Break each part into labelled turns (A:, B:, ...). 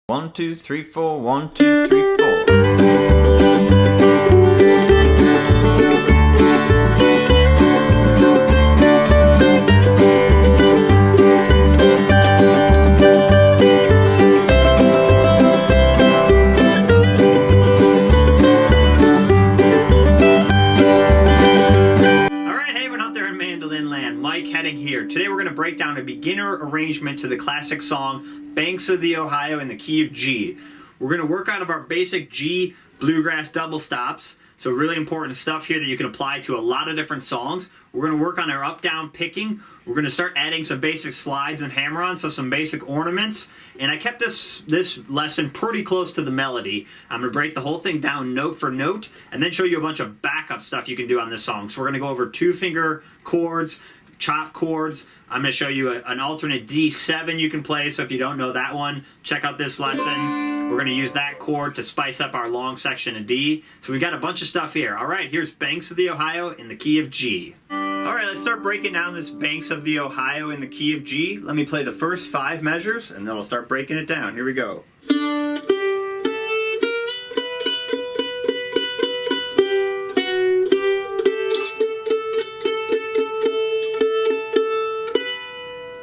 A: 1, 2, 3, 4, 1, 2, 3, 4. Mandolin land, Mike Heading here. Today we're going to break down a beginner arrangement to the classic song Banks of the Ohio in the key of G. We're going to work out of our basic G bluegrass double stops, so really important stuff here that you can apply to a lot of different songs. We're going to work on our up-down picking. We're going to start adding some basic slides and hammer-ons, so some basic ornaments. And I kept this lesson pretty close to the melody. I'm going to break the whole thing down note for note, and then show you a bunch of backup stuff you can do on this song. So we're going to go over 2-finger chords, chop chords. I'm going to show you an alternate D7 you can play, so if you don't know that one, check out this lesson. We're going to use that chord to spice up our long section of D. So we've got a bunch of stuff here. All right, here's Banks of the Ohio in the key of G. All right, let's start breaking down this Banks of the Ohio in the key of G. Let me play the first 5 measures, and then I'll start breaking it down. Here we go.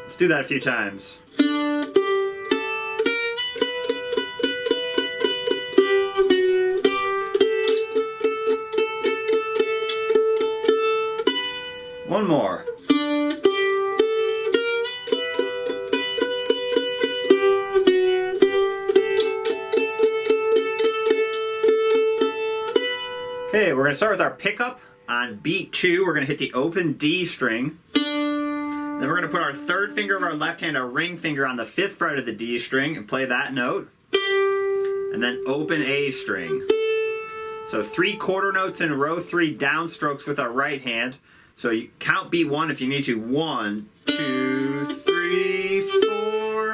A: Let's do that a few times. One more. Okay, we're going to start with our pickup. On beat 2, we're going to hit the open D string. Then we're going to put our 3rd finger of our left hand, our ring finger, on the 5th fret of the D string and play that note. And then open A string. So 3 quarter notes in row 3 downstrokes with our right hand. So you count beat 1 if you need to. 1, 2, 3, 4.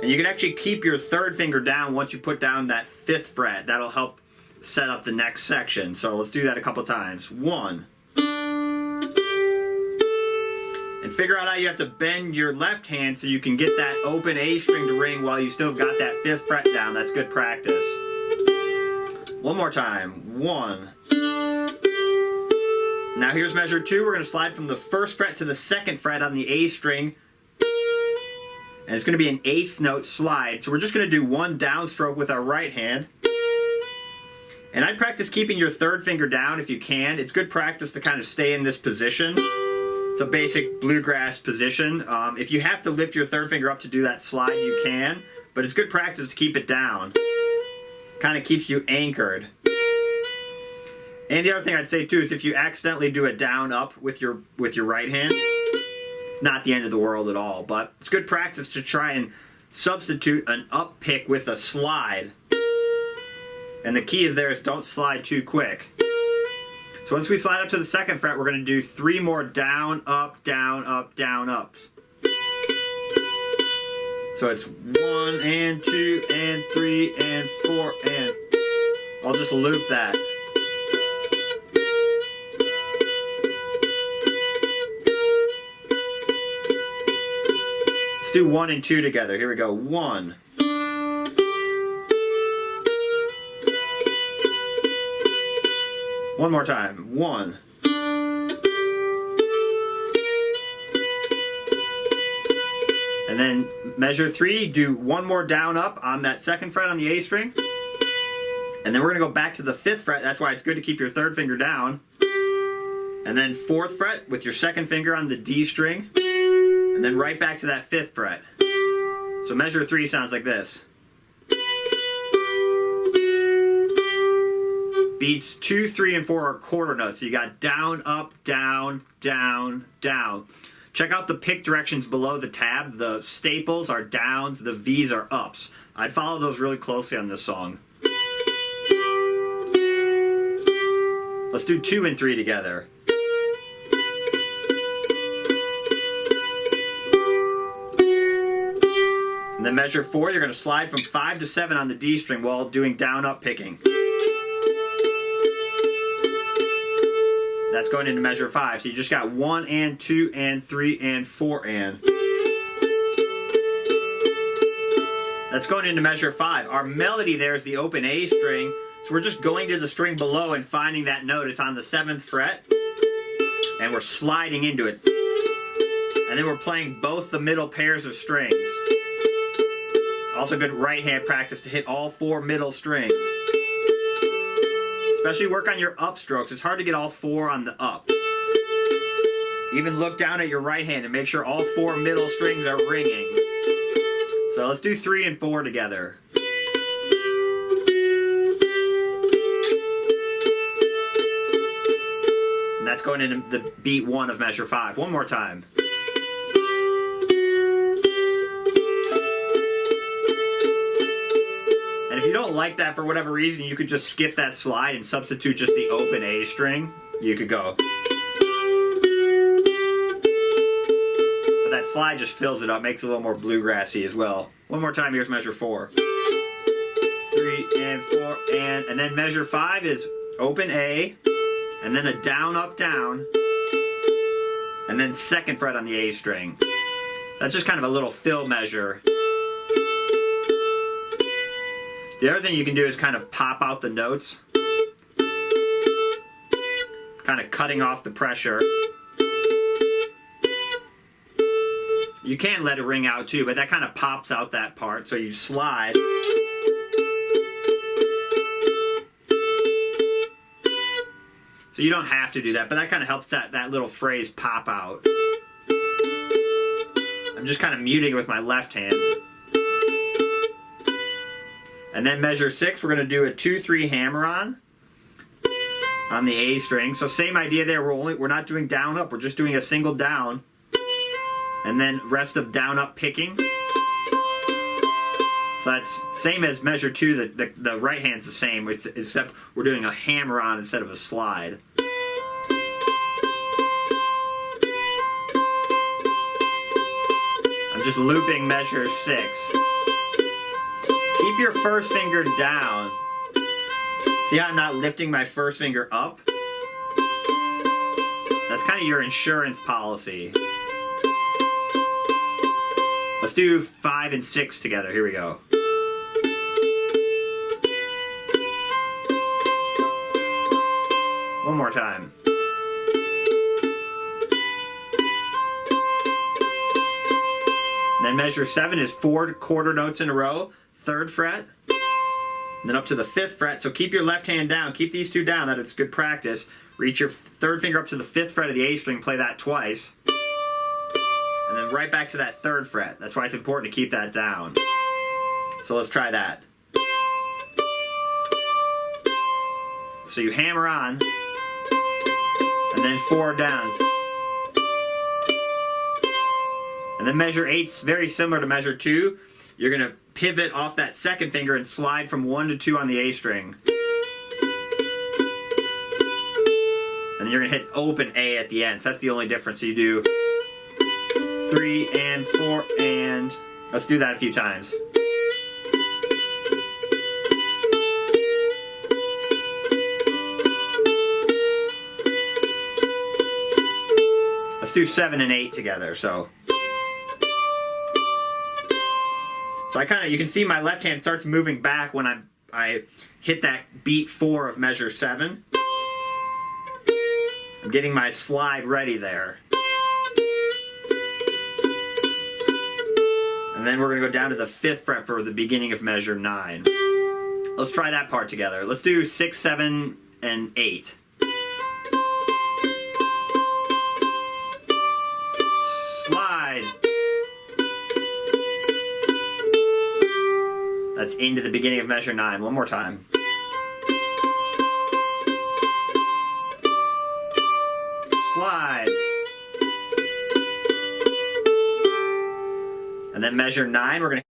A: And you can actually keep your 3rd finger down once you put down that 5th fret. That'll help set up the next section. So let's do that a couple times. 1. And figure out how you have to bend your left hand so you can get that open A string to ring while you still got that 5th fret down. That's good practice. One more time. 1. Now here's measure 2. We're going to slide from the 1st fret to the 2nd fret on the A string. And it's going to be an 8th note slide. So we're just going to do 1 downstroke with our right hand. And I'd practice keeping your 3rd finger down if you can. It's good practice to kind of stay in this position. It's a basic bluegrass position. If you have to lift your 3rd finger up to do that slide, you can. But it's good practice to keep it down. Kind of keeps you anchored. And the other thing I'd say too is if you accidentally do a down up with your right hand, it's not the end of the world at all. But it's good practice to try and substitute an up pick with a slide. And the key is don't slide too quick. So once we slide up to the 2nd fret, we're going to do 3 more down, up, down, up, down, ups. So it's 1 and 2 and 3 and 4 and I'll just loop that. Let's do 1 and 2 together. Here we go. 1. One more time. 1. And then measure 3, do 1 more down up on that 2nd fret on the A string. And then we're going to go back to the 5th fret. That's why it's good to keep your 3rd finger down. And then 4th fret with your 2nd finger on the D string. And then right back to that 5th fret. So measure 3 sounds like this. Beats 2, 3, and 4 are quarter notes. So you got down, up, down, down, down. Check out the pick directions below the tab. The staples are downs, the V's are ups. I'd follow those really closely on this song. Let's do 2 and 3 together. And then measure 4, you're going to slide from 5 to 7 on the D string while doing down, up picking. That's going into measure 5. So you just got 1 and 2 and 3 and 4 and. That's going into measure 5. Our melody there is the open A string, so we're just going to the string below and finding that note. It's on the 7th fret, and we're sliding into it. And then we're playing both the middle pairs of strings. Also good right hand practice to hit all 4 middle strings. Especially work on your upstrokes. It's hard to get all 4 on the ups. Even look down at your right hand and make sure all 4 middle strings are ringing. So let's do 3 and 4 together. And that's going into the beat 1 of measure 5. One more time. And if you don't like that for whatever reason, you could just skip that slide and substitute just the open A string. You could go. But that slide just fills it up, makes it a little more bluegrassy as well. One more time, here's measure 4. 3 and 4 and then measure 5 is open A, and then a down, up, down, and then 2nd fret on the A string. That's just kind of a little fill measure. The other thing you can do is kind of pop out the notes, kind of cutting off the pressure. You can let it ring out too, but that kind of pops out that part, so you slide. So you don't have to do that, but that kind of helps that little phrase pop out. I'm just kind of muting with my left hand. And then measure 6, we're going to do a 2-3 hammer-on the A string. So same idea there. We're not doing down up. We're just doing a single down, and then rest of down up picking. So that's same as measure 2. The right hand's the same, except we're doing a hammer-on instead of a slide. I'm just looping measure 6. Keep your first finger down. See how I'm not lifting my first finger up? That's kind of your insurance policy. Let's do 5 and 6 together. Here we go. One more time. Then measure 7 is 4 quarter notes in a row. 3rd fret, and then up to the 5th fret. So keep your left hand down. Keep these 2 down. That's good practice. Reach your 3rd finger up to the 5th fret of the A string. Play that twice. And then right back to that 3rd fret. That's why it's important to keep that down. So let's try that. So you hammer on, and then 4 downs. And then measure 8's very similar to measure 2. You're going to pivot off that 2nd finger and slide from 1 to 2 on the A string. And then you're going to hit open A at the end. So that's the only difference. So you do 3 and 4 and... Let's do that a few times. Let's do 7 and 8 together. So you can see my left hand starts moving back when I hit that beat 4 of measure 7. I'm getting my slide ready there. And then we're going to go down to the 5th fret for the beginning of measure 9. Let's try that part together. Let's do 6, 7, and 8. Slide. That's into the beginning of measure 9. One more time. Slide. And then measure 9, we're going to